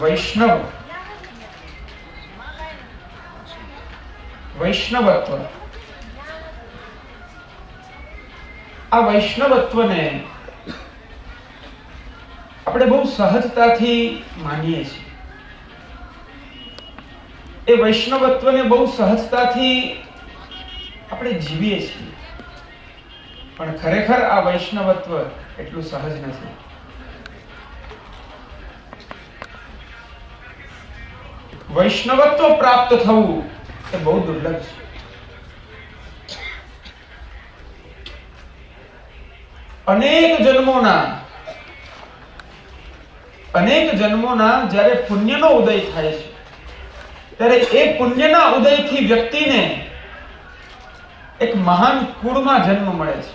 વૈષ્ણવ, વૈષ્ણવત્વ, આ વૈષ્ણવત્વને આપણે બહુ સહજતાથી માનીએ છીએ. એ વૈષ્ણવત્વને બહુ સહજતાથી આપણે જીવીએ છીએ, પણ ખરેખર આ વૈષ્ણવત્વ એટલું સહજ નથી. વૈષ્ણવત્વ પ્રાપ્ત થવું એ બહુ દુર્લભ છે. અનેક જન્મોના જ્યારે પુણ્યનો ઉદય થાય છે, ત્યારે એ પુણ્યના ઉદયથી વ્યક્તિને એક મહાન કુળમાં જન્મ મળે છે.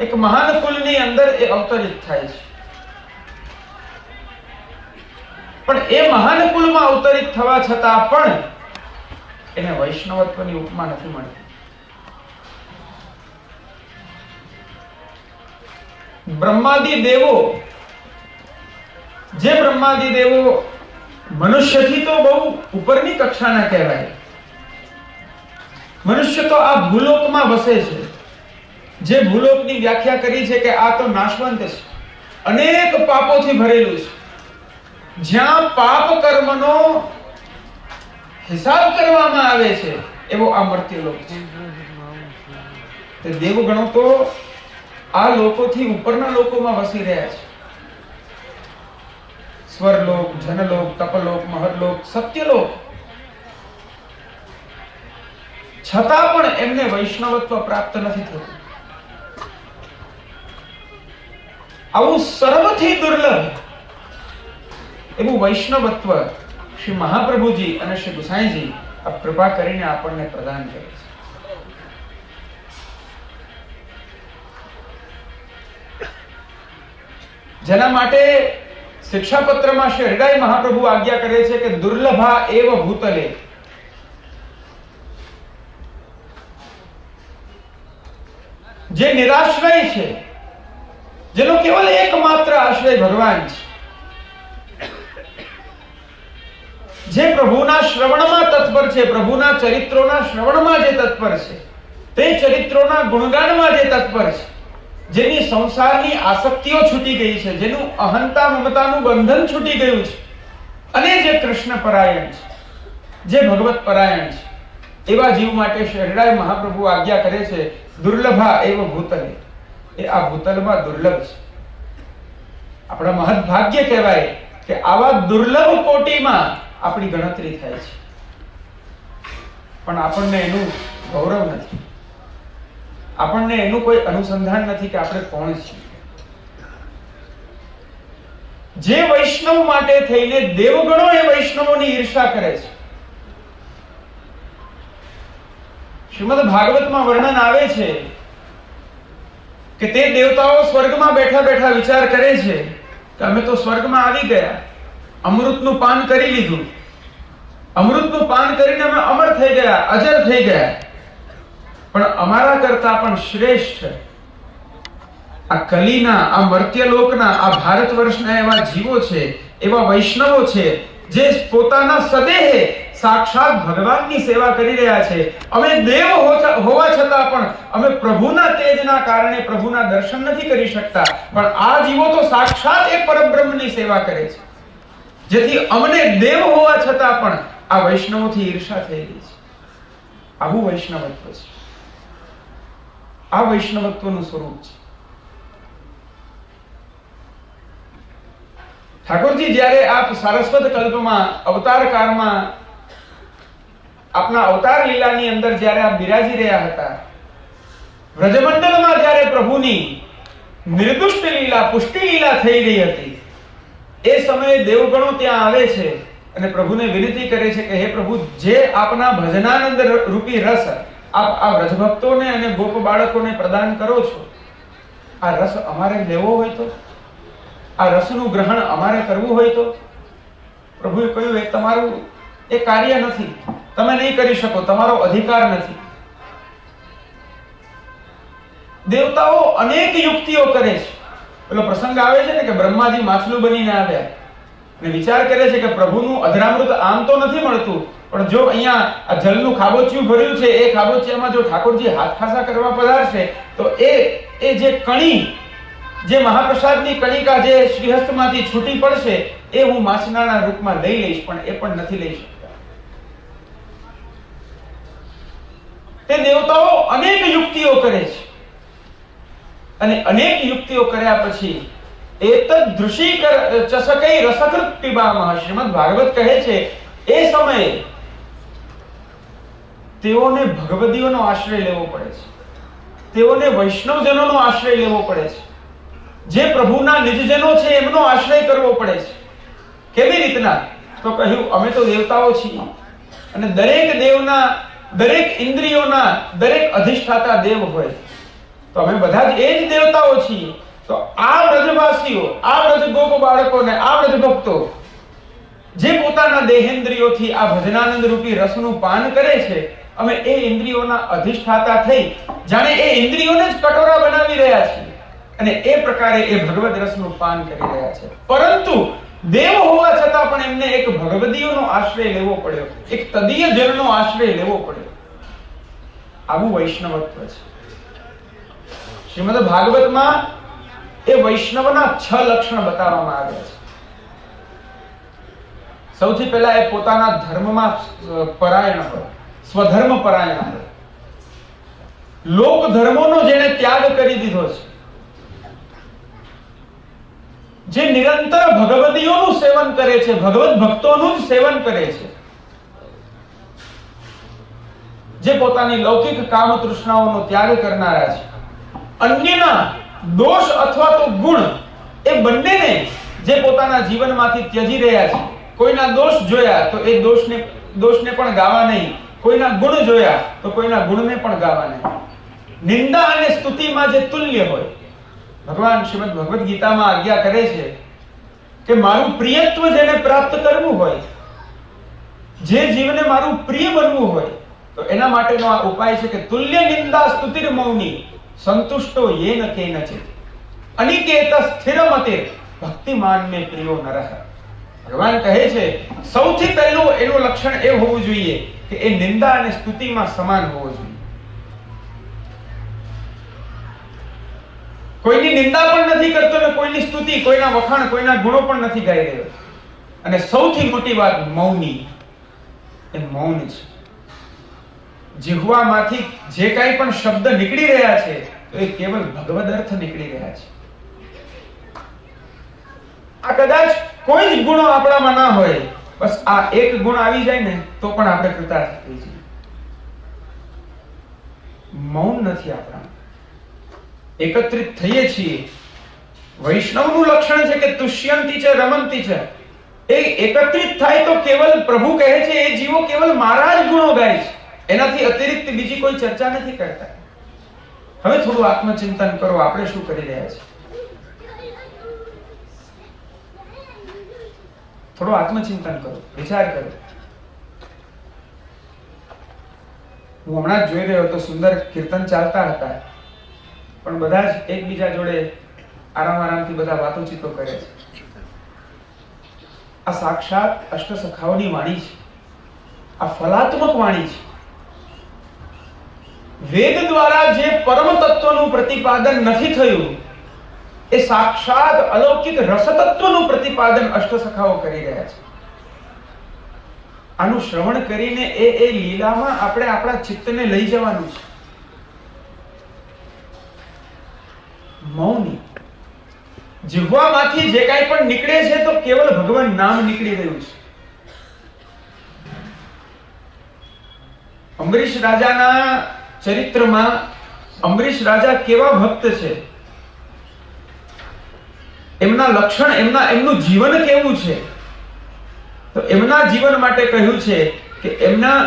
એક મહાન કુળની અંદર એ અવતરિત થાય છે. પણ એ મહાન કુળમાં અવતરિત થવા છતાં પણ એને વૈષ્ણવત્વની ઉપમા નથી મળતી. બ્રહ્માદિ દેવો, જે બ્રહ્માદિ દેવો મનુષ્યથી તો બહુ ઉપરની કક્ષાના કહેવાય. મનુષ્ય તો આ ભૂલોકમાં વસે છે. જે ભૂલોકની વ્યાખ્યા કરી છે કે આ તો નાશવંત છે, અનેક પાપોથી ભરેલું છે, જ્યાં પાપ કર્મનો હિસાબ કરવામાં આવે છે, એવો આ મર્ત્યલોક છે. તે દેવગણો તો આ લોકોથી ઉપરના લોકોમાં વસી રહ્યા છે. સ્વરલોક, જનલોક, તપલોક, મહરલોક, સત્યલોક. છતાં પણ એમને વૈષ્ણવત્વ પ્રાપ્ત નથી થતું. આવું સર્વથી દુર્લભ એવું વૈષ્ણવત્વ શ્રી મહાપ્રભુજી અને શ્રી ગુસાઈજી આ કૃપા કરીને આપણને પ્રદાન કરે છે. જેના માટે શિક્ષાપત્રમાં શ્રી હરિરાય મહાપ્રભુ આજ્ઞા કરે છે કે દુર્લભા એવ ભૂતલે. જે નિરાશ્રય છે, જેનો કેવલ એકમાત્ર આશ્રય ભગવાન છે, જે પ્રભુના શ્રવણમાં તત્પર છે, પ્રભુના ચરિત્રોના શ્રવણમાં જે તત્પર છે, તે ચરિત્રોના ગુણગાનમાં જે તત્પર છે, જેની સંસારની આસક્તિઓ છૂટી ગઈ છે, જેનું અહંતા મમતાનું બંધન છૂટી ગયું છે, અને જે કૃષ્ણ પરાયણ છે, જે ભગવત પરાયણ છે, એવા જીવ માટે શ્રી હરિરાય મહાપ્રભુ આજ્ઞા કરે છે દુર્લભા એવ ભૂતલે. એ આ ભૂતલમાં દુર્લભ છે. આપણા મહદ ભાગ્ય કહેવાય કે આવા દુર્લભ કોટીમાં આપણી ગણતરી થાય છે, પણ આપણને એનું ગૌરવ નથી, આપણને એનું કોઈ અનુસંધાન નથી કે આપણે કોણ છીએ. જે વૈષ્ણવ માટે થઈને દેવગણો એ વૈષ્ણવોની ઈર્ષા કરે છે. શ્રીમદ ભાગવતમાં વર્ણન આવે છે કે તે દેવતાઓ સ્વર્ગમાં બેઠા બેઠા વિચાર કરે છે કે અમે તો સ્વર્ગમાં આવી ગયા, અમૃતનું પાન કરી લીધું, અમૃતનું પાન કરીને અમે અમર થઈ ગયા, અજર થઈ ગયા, પણ અમારા કરતા પણ શ્રેષ્ઠ આ કલીના, આ મર્ત્યલોકના, આ ભારત વર્ષના એવા જીવો છે, એવા વૈષ્ણવો છે, જે પોતાના સદેહે સાક્ષાત ભગવાનની સેવા કરી રહ્યા છે. અમે દેવ હોવા છતાં પણ અમે પ્રભુના તેજના કારણે પ્રભુના દર્શન નથી કરી શકતા, પણ આ જીવો તો સાક્ષાત એ પરબ્રહ્મની સેવા કરે છે, જેથી અમને દેવ હોવા છતાં પણ આ વૈષ્ણવોથી ઈર્ષા થઈ ગઈ છે. આવું વૈષ્ણવત્વ છે. આ વૈષ્ણવત્વનું સ્વરૂપ છે. ઠાકોરજી જ્યારે આપ સારસ્વત કલ્પમાં અવતાર કાળમાં આપના અવતાર લીલાની અંદર જ્યારે આપ બિરાજી રહ્યા હતા, વ્રજમંડળમાં જ્યારે પ્રભુની નિર્દુષ્ટ લીલા, પુષ્ટિ લીલા થઈ રહી હતી, એ સમયે દેવગણો ત્યાં આવે છે અને પ્રભુને વિનંતી કરે છે કે હે પ્રભુ, જે આપના ભજનાનંદ રૂપી રસ આપ આ વ્રજભક્તોને અને ગોપ બાળકોને પ્રદાન કરો છો, આ રસ અમારે લેવો હોય તો, આ રસનું ગ્રહણ અમારે કરવું હોય તો. પ્રભુએ કહ્યું એ તમારું એ કાર્ય નથી, તમે નહીં કરી શકો, તમારો અધિકાર નથી. દેવતાઓ અનેક યુક્તિઓ કરે છે, પેલો પ્રસંગ આવે છે ને કે બ્રહ્માજી માછલું બનીને આવ્યા અને વિચાર કરે છે કે પ્રભુનું અધરામૃત આમ તો નથી મળતું, પણ જો અહીંયા આ જલનું ખાબોચિયું ભર્યું છે, એ ખાબોચિયામાં જો ઠાકોરજી હાથ ખાસા કરવા પધારશે તો એ જે કણી, જે મહાપ્રસાદની કણિકા જે શ્રીહસ્તમાંથી છૂટી પડશે એ હું માછલાના રૂપમાં લઈ લઈશ, પણ એ પણ નથી લઈ શકતા. તે દેવતાઓ અનેક યુક્તિઓ કરે છે અને અનેક યુક્તિઓ કર્યા પછી એતદ દૃશીકર ચસકૈ રસકૃત પિબામહ, શ્રીમદ ભાગવત કહે છે એ સમયે તેઓને ભગવદીઓનો આશ્રય લેવો પડે છે, તેઓને વૈષ્ણવજનોનો આશ્રય લેવો પડે છે, જે પ્રભુના નિજજનો છે એમનો આશ્રય કરવો પડે છે. કેવી રીતના? તો કહ્યું અમે તો દેવતાઓ છીએ અને દરેક દેવના, દરેક ઇન્દ્રિયોના દરેક અધિષ્ઠાતા દેવ હોય, તો અમે બધા જ એ જ દેવતાઓ છીએ. તો આ બ્રજવાસીઓ, આ બ્રજગોપ બાળકોને, આ બ્રજ ભક્તો જે પોતાના દેહેન્દ્રિયોથી આ ભજનાનંદ રૂપી રસનું પાન કરે છે, અમે એ ઇન્દ્રિયોના અધિષ્ઠાતા થઈ જાણે એ ઇન્દ્રિયોને જ કટોરા બનાવી રહ્યા છીએ અને એ પ્રકારે એ ભગવદ રસનું પાન કરી રહ્યા છે. પરંતુ દેવ હોવા છતાં પણ એમને એક ભગવદીઓનો આશ્રય લેવો પડ્યો, એક તદીય જનનો આશ્રય લેવો પડ્યો. આવું વૈષ્ણવત્વ છે. શ્રીમદ ભાગવતમાં એ વૈષ્ણવના 6 લક્ષણ બતાવવામાં આવ્યા છે. સૌથી પહેલા એ પોતાના ધર્મમાં પરાયણ હોય, સ્વધર્મ પરાયણ હોય, લોક ધર્મોનો જેને ત્યાગ કરી દીધો છે, જે નિરંતર ભગવદીઓનું સેવન કરે છે, ભગવત ભક્તોનું જ સેવન કરે છે, જે પોતાની લૌકિક કામ તૃષ્ણાઓનો ત્યાગ કરનારા છે, અન્યના દોષ અથવા તો ગુણ એ બંનેને જે પોતાના જીવનમાંથી ત્યજી રહ્યા છે. કોઈના દોષ જોયા તો એ દોષને પણ ગાવા નહીં, કોઈના ગુણ જોયા તો કોઈના ગુણને પણ ગાવા નહીં. નિંદા અને સ્તુતિમાં જે તુલ્ય હોય, ભગવાન શ્રીમદ ભગવદ ગીતામાં આજ્ઞા કરે છે કે મારું પ્રિયત્વ જેને પ્રાપ્ત કરવું હોય, જે જીવને મારું પ્રિય બનવું હોય, તો એના માટેનો આ ઉપાય છે કે તુલ્ય નિંદા સ્તુતિર મૌની સંતુષ્ટો યેન કેનચિત અનિકેત સ્થિરમતિર ભક્તિમાન મે પ્રિયો નરઃ. ભગવાન કહે છે સૌથી પહેલું એનું લક્ષણ એ હોવું જોઈએ કે એ નિંદા અને સ્તુતિમાં સમાન હોવો જોઈએ. કોઈની નિંદા પણ નથી કરતો ને કોઈની સ્તુતિ, કોઈના વખાણ, કોઈના ગુણો પણ નથી ગાઈ રહ્યો. અને સૌથી મોટી વાત મૌની, એ મૌન છે. જીહવામાંથી જે કાંઈ પણ શબ્દ નીકળી રહ્યા છે તો એ કેવલ ભગવદ અર્થ નીકળી રહ્યા છે. આ કદાચ કોઈ જ ગુણો આપણામાં ના હોય, બસ આ એક ગુણ આવી જાય ને તો પણ આપણે કૃતાર્થ થઈ જઈએ. મૌન નથી આપણા, એકત્રિત થઈએ છીએ. વૈષ્ણવનું લક્ષણ છે કે તુષ્યંતી છે, રમંતી છે. એ એકત્રિત થાય તો કેવલ પ્રભુ કહે છે એ જીવો કેવલ મારા જ ગુણો ગાય છે, એનાથી અતિરિક્ત બીજી કોઈ ચર્ચા નથી કરતા. હવે થોડું આત્મચિંતન કરો, આપણે શું કરી રહ્યા છીએ? થોડું આત્મચિંતન કરો, વિચાર કરો. હું હમણાં જ જોઈ રહ્યો હતો, સુંદર કીર્તન ચાલતા હતા, પણ બધા જ એકબીજા જોડે આરામથી બધા વાતોચીતો કરે છે. આ સાક્ષાત અષ્ટસખાઓની વાણી છે, આ ફલાત્મક વાણી છે. વેદ દ્વારા જે પરમ તત્વનું પ્રતિપાદન નથી થયું, એ સાક્ષાત અલૌકિક રસતત્વનું પ્રતિપાદન અષ્ટસખાઓ કરી રહ્યા છે. આનું શ્રવણ કરીને એ લીલામાં આપણે આપણા ચિત્તને લઈ જવાનું છે. મૌની, જીહવામાંથી જે કાંઈ પણ નીકળે છે તો કેવલ ભગવાન નામ નીકળી રહ્યું છે. અંબરીશ રાજાના ચરિત્રમાં અંબરીશ રાજા કેવા ભક્ત છે, એમના લક્ષણ, એમનું જીવન કેવું છે, તો એમના જીવન માટે કહ્યું છે કે એમના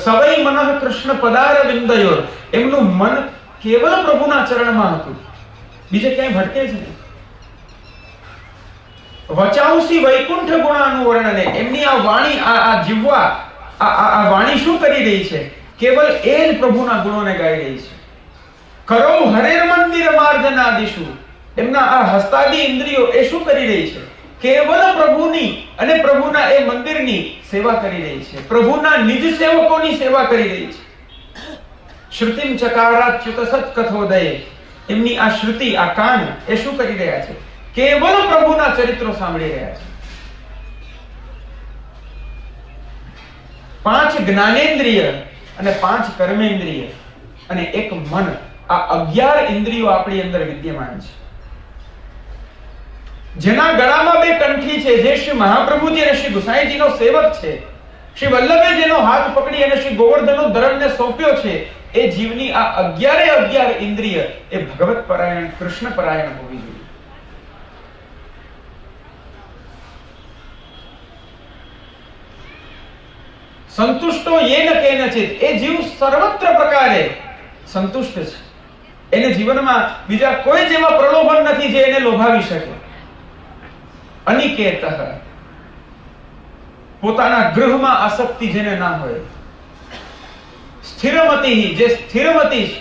સવૈ મનઃ કૃષ્ણ પદાર વિંદયોર, એમનું મન કેવલ પ્રભુના ચરણમાં હતું, બીજે ક્યાંય ભટકે જ નહીં. વચાંસી વૈકુંઠ ગુણાનું વર્ણને, એમની આ વાણી, આ જીવવા, આ વાણી શું કરી રહી છે? કેવલ એ જ પ્રભુના ગુણોને ગાઈ રહી છે. કરો હરેર મંદિર માર્જનાદિશુ એમના આ હસ્તાદી ઇન્દ્રિયો એ શું કરી રહી છે? કેવલ પ્રભુની અને પ્રભુના એ મંદિરની સેવા કરી રહી છે, પ્રભુના નિજ સેવકોની સેવા કરી રહી છે. શ્રુતિમ ચકારાચ્યુત સત્કથોદય, એમની આ શ્રુતિ, આ કાન એ શું કરી રહ્યા છે? કેવલ પ્રભુના ચરિત્રો સાંભળી રહ્યા છે. 5 જ્ઞાનેન્દ્રિય અને 5 કર્મેન્દ્રિય અને 1 મન, આ 11 ઇન્દ્રિયો આપણી અંદર વિદ્યમાન છે. જેના ગળામાં 2 કંઠી છે, જે શ્રી મહાપ્રભુજી અને શ્રી ગુસાઈજીનો સેવક છે, શ્રી વલ્લભે જેનો હાથ પકડી અને શ્રી ગોવર્ધનનો ધરણને સોંપ્યો છે, એ જીવની આ 11 ઇન્દ્રિય એ ભગવત પરાયણ, કૃષ્ણ પરાયણ હોવી જોઈએ. સંતુષ્ટો યેન કેનચિત, એ જીવ સર્વત્ર પ્રકારે સંતુષ્ટ છે. એને જીવનમાં બીજા કોઈ જેવા પ્રલોભન નથી જે એને લોભાવી શકે. અનિકેતઃ, પોતાના ગૃહમાં આસક્તિ જેને ના હોય. સ્થિરમતિ, જે સ્થિરમતી છે.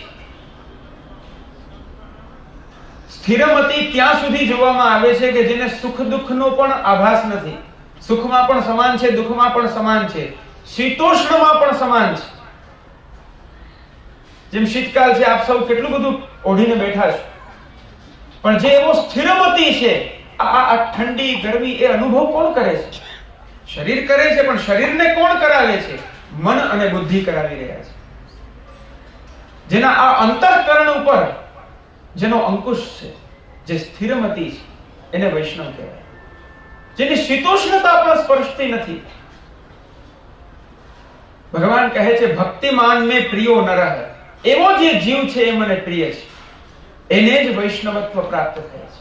સ્થિરમતી ત્યાં સુધી જોવામાં આવે છે કે જેને સુખ દુઃખનો પણ આભાસ નથી. સુખમાં પણ સમાન છે, દુઃખમાં પણ સમાન છે, શીતોષ્ણમાં પણ સમાન છે. જેમ શીતકાળ છે, આપ સૌ કેટલું બધું ઓઢીને બેઠા છો, પણ જે એવો સ્થિરમતી છે, આ ઠંડી ગરમી એ અનુભવ કોણ કરે છે? શરીર કરે છે, પણ શરીરને કોણ કરાવે છે? મન અને બુદ્ધિ કરાવી રહ્યા છે. જેના આ અંતઃકરણ ઉપર જેનો અંકુશ છે, જે સ્થિરમતી છે, એને વૈષ્ણવ કહેવાય. જેની શીતોષ્ણતા પણ સ્પર્શતી નથી. ભગવાન કહે છે ભક્તિમાન મેં પ્રિયો નરઃ, એવો જે જીવ છે એ મને પ્રિય છે, એને જ વૈષ્ણવત્વ પ્રાપ્ત થાય છે.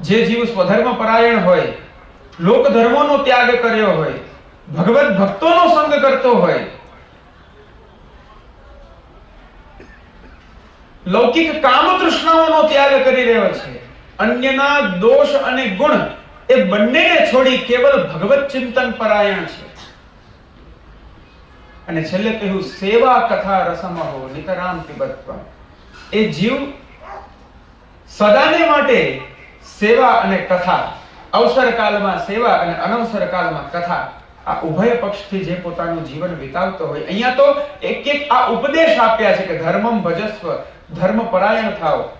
જે જીવ સ્વધર્મ પરાયણ હોય, લોક ધર્મોનો ત્યાગ કર્યો હોય, ભગવત ભક્તોનો સંગ કરતો હોય, લૌકિક કામ તૃષ્ણાઓનો ત્યાગ કરી રહ્યો છે, અન્યના દોષ અને ગુણ એ બંનેને છોડી કેવલ ભગવત ચિંતન પરાયણ છે. અને છેલ્લે કહ્યું સેવા કથા રસમહો નિતરામ પિબત્વમ, એ જીવ સદાને માટે સેવા અને કથા, અવસર કાળમાં સેવા અને અનવસર કાળમાં કથા, આ ઉભય પક્ષથી જે પોતાનું જીવન વિતાવતો હોય. અહીંયા તો એક આ ઉપદેશ આપ્યા છે કે ધર્મમ ભજસ્વ, ધર્મ પરાયણ થાઓ,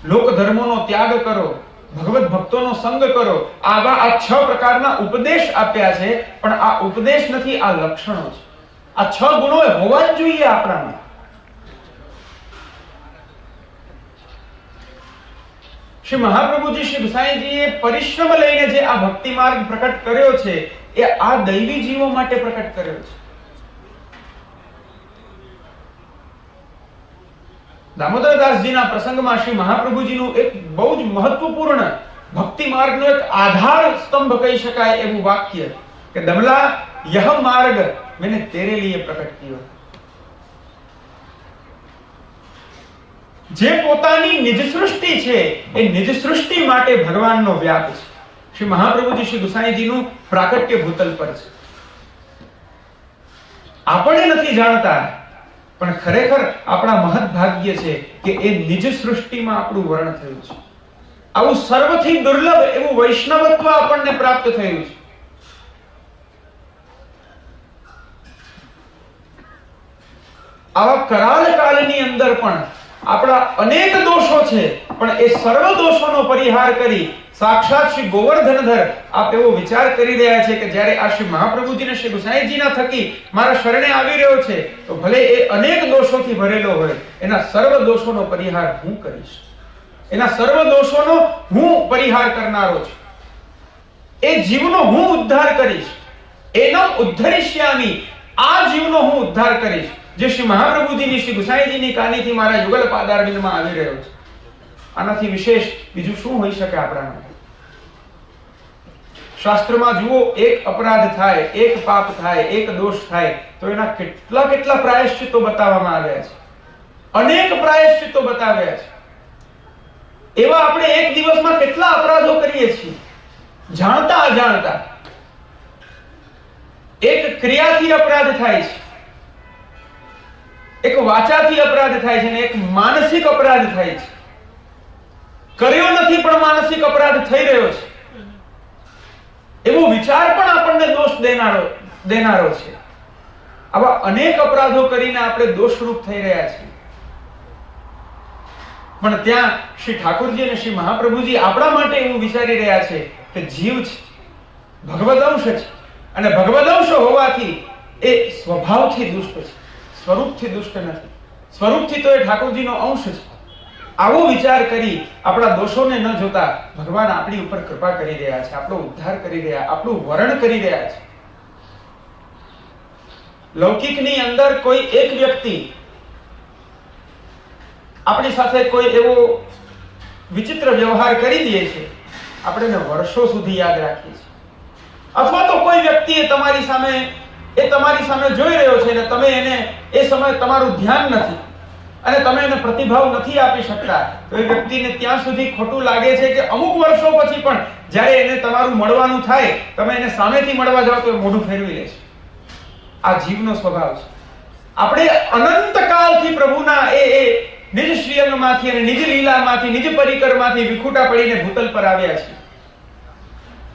લોક ધર્મોનો ત્યાગ કરો, ભગવત ભક્તોનો સંગ કરો. આવા આ 6 પ્રકારના ઉપદેશ આપ્યા છે, પણ આ ઉપદેશ નથી, આ લક્ષણો છે. આ 6 ગુણો હોવા જ જોઈએ આપણામાં. શ્રી મહાપ્રભુજી, શ્રી ગુસાઈજીએ પરિશ્રમ લઈને જે આ ભક્તિ માર્ગ પ્રકટ કર્યો છે, એ આ દૈવી જીવો માટે પ્રકટ કર્યો છે. દામોદરદાસજીના પ્રસંગમાં શ્રી મહાપ્રભુજીનું એક બહુ જ મહત્વપૂર્ણ ભક્તિ માર્ગનો એક આધાર સ્તંભ કહી શકાય એવું વાક્ય કે દમલા યહ માર્ગ મેને તેરે લીએ પ્રકટ કિયો. જે પોતાની નિજ સૃષ્ટિ છે, એ નિજ સૃષ્ટિ માટે ભગવાનનો વ્યાપ છે. શ્રી મહાપ્રભુજી, શ્રી ગુસાઈજીનું પ્રાકટ્ય ભૂતલ પર છે. આપણે નથી જાણતા, પણ ખરેખર આપણા મહદ ભાગ્ય છે કે એ નિજ સૃષ્ટિમાં આપણું વર્ણન થયું છે. આવું સર્વથી દુર્લભ એવું વૈષ્ણવત્વ આપણને પ્રાપ્ત થયું છે. આવા કરાલ કાળની અંદર પણ આપણા અનેક દોષો છે, પણ એ સર્વ દોષોનો પરિહાર કરી સાક્ષાત શ્રી ગોવર્ધનધર આપ એવો વિચાર કરી રહ્યા છે કે જ્યારે આ શ્રી મહાપ્રભુજી ને શ્રી ગુસાઈજીના થકી મારા શરણે આવી રહ્યો છે, તો ભલે એ અનેક દોષોથી ભરેલો હોય, એના સર્વ દોષોનો પરિહાર હું કરીશ, એના સર્વ દોષોનો હું પરિહાર કરનારો છું. એ જીવનો હું ઉદ્ધાર કરીશ. એનો ઉદ્ધરિષ્યામિ, આ જીવનો હું ઉદ્ધાર કરીશ, જે શ્રી મહાપ્રભુજીની, શ્રી ગુસાઈજીની કાનીથી મારા યુગલ પાદારવિંદમાં આવી રહ્યો છે. આનાથી વિશેષ બીજું શું હોઈ શકે આપણા માટે? શાસ્ત્રમાં જુઓ, એક અપરાધ થાય, એક પાપ થાય, એક દોષ થાય, તો એના કેટલા કેટલા પ્રાયશ્ચિતો બતાવવામાં આવ્યા છે. અનેક પ્રાયશ્ચિતો બતાવ્યા છે. એવા આપણે એક દિવસમાં કેટલા અપરાધો કરીએ છીએ, જાણતા અજાણતા. એક ક્રિયાથી અપરાધ થાય છે, એક વાચાથી અપરાધ થાય છે અને એક માનસિક અપરાધ થાય છે. કર્યો નથી પણ માનસિક અપરાધ થઈ રહ્યો છે એવો વિચાર પણ આપણને દોષ દેનારો છે. આવા અનેક અપરાધો કરીને આપણે દોષરૂપ થઈ રહ્યા છીએ. પણ ત્યાં શ્રી ઠાકોરજી અને શ્રી મહાપ્રભુજી આપણા માટે એવું વિચારી રહ્યા છે કે જીવ છે, ભગવદ અંશ છે, અને ભગવદ અંશ હોવાથી એ સ્વભાવથી દુષ્ટ છે, સ્વરૂપથી દુષ્ટ નથી. સ્વરૂપથી તો એ ઠાકોરજીનો અંશ છે. આવો વિચાર કરી આપણા દોષોને ન જોતા ભગવાન આપણી ઉપર કૃપા કરી રહ્યા છે, આપણો ઉદ્ધાર કરી રહ્યા, આપણું વરણ કરી રહ્યા છે. લૌકિકની અંદર કોઈ એક વ્યક્તિ આપણી સાથે કોઈ એવો વિચિત્ર વ્યવહાર કરી દે છે, આપણે એને વર્ષો સુધી યાદ રાખીએ છીએ. અથવા તો કોઈ વ્યક્તિએ તમારી સામે જોઈ રહ્યો છે અને તમે એને એ સમયે તમારું ધ્યાન નથી અને તમે એને પ્રતિભાવ નથી આપી શકતા, તો એ વ્યક્તિને ત્યાં સુધી ખોટું લાગે છે કે અમુક વર્ષો પછી પણ જ્યારે એને તમારું મળવાનું થાય, તમે એને સામેથી મળવા જાઓ તો એ મોઢું ફેરવી લે છે. આ જીવનો સ્વભાવ છે. આપણે અનંત કાળથી પ્રભુના એ નિજ શ્રીઅંગમાંથી અને નિજ લીલામાંથી, નિજ પરિકરમાંથી વિખૂટા પડીને ભૂતલ પર આવ્યા છે.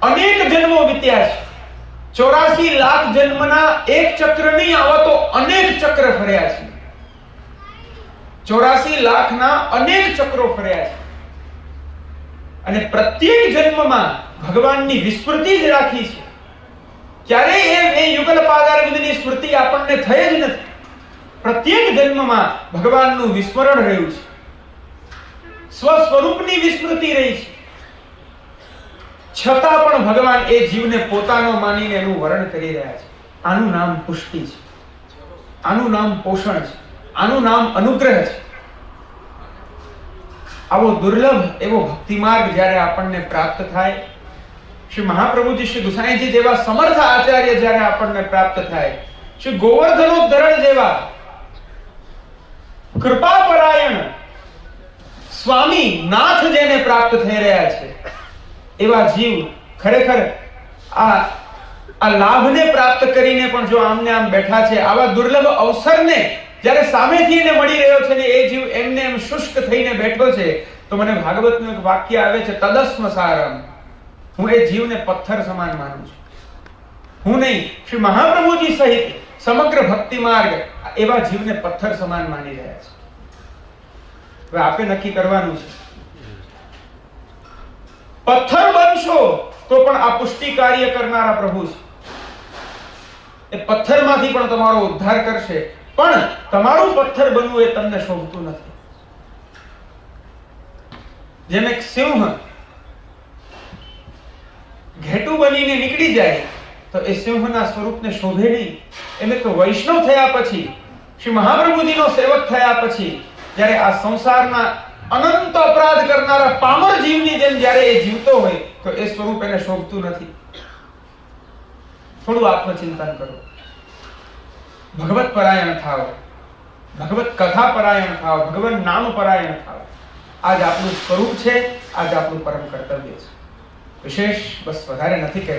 અનેક જન્મો વીત્યા છે. 84 લાખ જન્મના એક ચક્ર નહીં, આવા તો અનેક ચક્ર ફર્યા છે. 84 લાખના અનેક ચક્રો ફર્યા છે. અને પ્રત્યેક જન્મમાં ભગવાનની વિસ્મૃતિ જ રાખી છે. ક્યારેય એ યુગલ પાદારવિંદની સ્મૃતિ આપણને થઈ જ નથી. પ્રત્યેક જન્મમાં ભગવાનનું વિસ્મરણ રહ્યું છે, સ્વસ્વરૂપની વિસ્મૃતિ રહી છે. છતાં પણ ભગવાન એ જીવને પોતાનો માનીને એનું વરણ કરી રહ્યા છે. આનું નામ પુષ્ટિ છે, આનું નામ પોષણ છે, આનું નામ અનુગ્રહ છે. આવો દુર્લભ એવો ભક્તિ માર્ગ જ્યારે આપણને પ્રાપ્ત થાય, શ્રી મહાપ્રભુજી, શ્રી ગુસાઈજી જેવા સમર્થ આચાર્ય જ્યારે આપણને પ્રાપ્ત થાય, શ્રી ગોવર્ધનોદ્ધરણ જેવા કૃપાપરાયણ સ્વામી નાથ જેને પ્રાપ્ત થઈ રહ્યા છે, એવા જીવ ખરેખર આ લાભને પ્રાપ્ત કરીને પણ જો આમને આમ બેઠા છે, આવા દુર્લભ અવસરને જ્યારે સામેથી એને મળી રહ્યો છે ને એ જીવ એમને એમ શુષ્ક થઈને બેઠો છે, તો મને ભાગવતનું એક વાક્ય આવે છે, તદસ્મ સારમ. હું એ જીવને પથ્થર સમાન માનું છું. હું નહીં, શ્રી મહાપ્રભુજી સહિત સમગ્ર ભક્તિ માર્ગ એવા જીવને પથ્થર સમાન માની રહ્યા છે. હવે આપે નક્કી કરવાનું છે. પથ્થર બનશો તો પણ આ પુષ્ટિ કાર્ય કરનારા પ્રભુ છે. એ પથ્થરમાંથી પણ તમારો ઉદ્ધાર કરશે, પણ તમારું પથ્થર બનવું એ તમને શોભતું નથી. જેમ એક સિંહ ઘેટું બનીને નીકળી જાય તો એ સિંહના સ્વરૂપને શોભે નહીં. એમ એક વૈષ્ણવ થયા પછી, શ્રી મહાપ્રભુજીનો સેવક થયા પછી, જ્યારે આ સંસારના અનંત અપરાધ કરનારા પામર જીવની જેમ જ્યારે એ જીવતો હોય તો એ સ્વરૂપ એને શોભતું નથી. થોડું આત્મચિંતન કરો, ભગવત પરાયણ થાવ, ભગવત કથા પરાયણ થાવ, ભગવાન નામ પરાયણ થાવ. આજ આપણું સ્વરૂપ છે, આજ આપણું પરમ કર્તવ્ય છે. વિશેષ બસ વધારે નથી કહેવું.